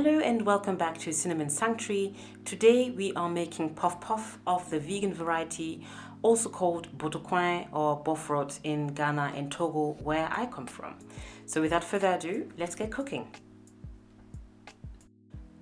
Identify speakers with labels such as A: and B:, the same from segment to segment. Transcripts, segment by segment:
A: Hello and welcome back to Cinnamon Sanctuary. Today we are making puff puff of the vegan variety, also called Botokoin or bofrot in Ghana and Togo, where I come from. So without further ado, let's get cooking.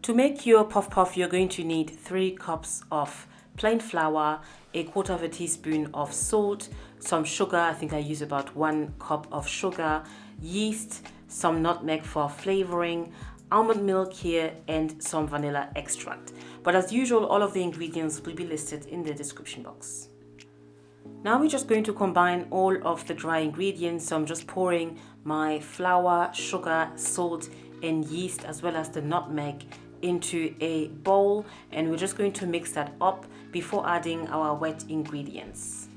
A: To make your puff puff, you're going to need 3 cups of plain flour, a quarter of a teaspoon of salt, some sugar, I think I use about 1 cup of sugar, yeast, some nutmeg for flavoring, almond milk here, and some vanilla extract. But as usual, all of the ingredients will be listed in the description box. Now we're just going to combine all of the dry ingredients. So I'm just pouring my flour, sugar, salt, and yeast, as well as the nutmeg, into a bowl, and we're just going to mix that up before adding our wet ingredients.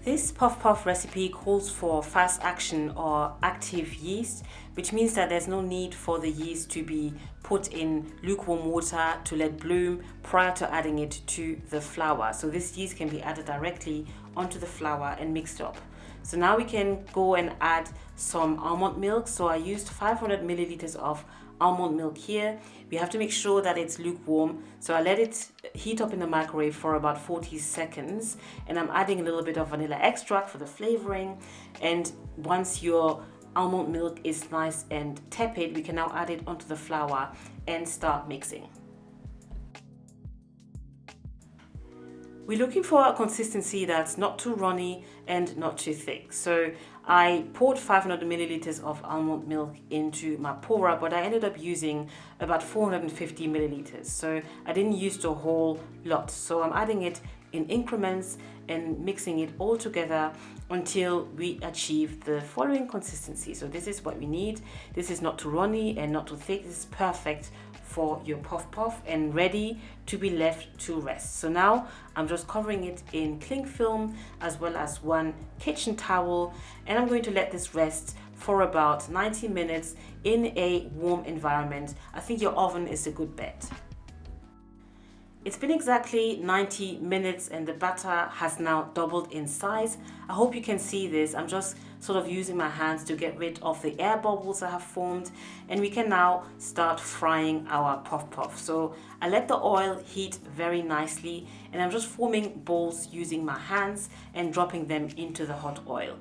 A: This puff puff recipe calls for fast action or active yeast, which means that there's no need for the yeast to be put in lukewarm water to let bloom prior to adding it to the flour. So this yeast can be added directly onto the flour and mixed up. So now we can go and add some almond milk. So I used 500 milliliters of almond milk here. We have to make sure that it's lukewarm, so I let it heat up in the microwave for about 40 seconds, and I'm adding a little bit of vanilla extract for the flavoring. And once your almond milk is nice and tepid, we can now add it onto the flour and start mixing. We're looking for a consistency that's not too runny and not too thick. So I poured 500 milliliters of almond milk into my pourer, but I ended up using about 450 milliliters. So I didn't use the whole lot. So I'm adding it in increments and mixing it all together until we achieve the following consistency. So this is what we need. This is not too runny and not too thick. This is perfect for your puff puff and ready to be left to rest. So now I'm just covering it in cling film as well as 1 kitchen towel, and I'm going to let this rest for about 90 minutes in a warm environment. I think your oven is a good bet. It's been exactly 90 minutes and the batter has now doubled in size. I hope you can see this. I'm just sort of using my hands to get rid of the air bubbles that have formed, and we can now start frying our puff puff. So I let the oil heat very nicely, and I'm just forming balls using my hands and dropping them into the hot oil.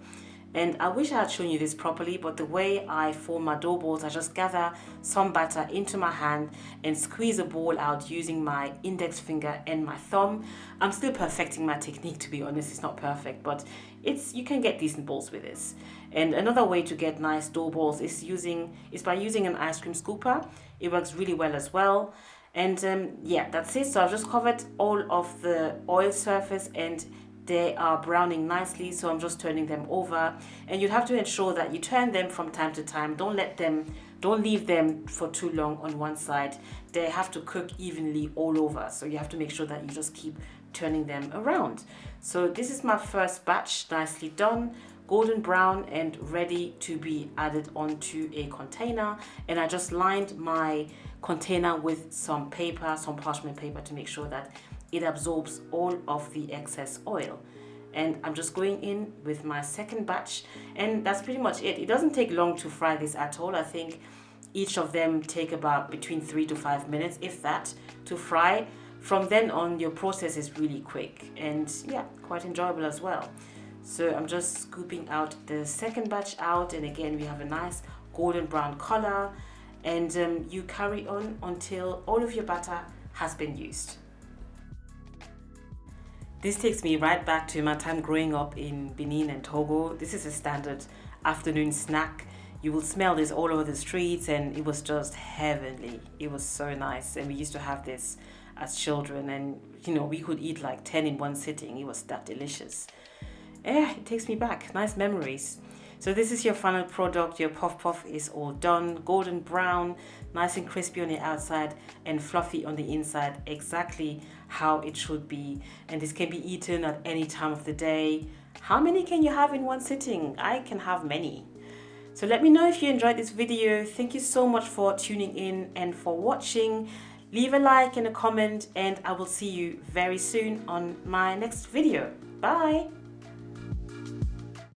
A: And I wish I had shown you this properly, but the way I form my dough balls, I just gather some batter into my hand and squeeze a ball out using my index finger and my thumb. I'm still perfecting my technique, to be honest. It's not perfect, but you can get decent balls with this. And another way to get nice dough balls is by using an ice cream scooper. It works really well as well. And yeah, that's it. So I've just covered all of the oil surface and they are browning nicely, so I'm just turning them over. And you have to ensure that you turn them from time to time. Don't leave them for too long on one side. They have to cook evenly all over, so you have to make sure that you just keep turning them around. So this is my first batch, nicely done, golden brown and ready to be added onto a container. And I just lined my container with some paper, some parchment paper, to make sure that it absorbs all of the excess oil. And I'm just going in with my second batch, and that's pretty much it. It doesn't take long to fry this at all. I think each of them take about between 3 to 5 minutes, if that, to fry. From then on, your process is really quick and yeah, quite enjoyable as well. So I'm just scooping out the second batch out, and again we have a nice golden brown color, and you carry on until all of your batter has been used. This takes me right back to my time growing up in Benin and Togo. This is a standard afternoon snack. You will smell this all over the streets, and it was just heavenly. It was so nice, and we used to have this as children, and we could eat like 10 in one sitting. It was that delicious. Yeah, it takes me back. Nice memories. So this is your final product. Your puff puff is all done, golden brown, nice and crispy on the outside and fluffy on the inside, exactly how it should be. And this can be eaten at any time of the day. How many can you have in one sitting? I can have many. So let me know if you enjoyed this video. Thank you so much for tuning in and for watching. Leave a like and a comment, and I will see you very soon on my next video. Bye.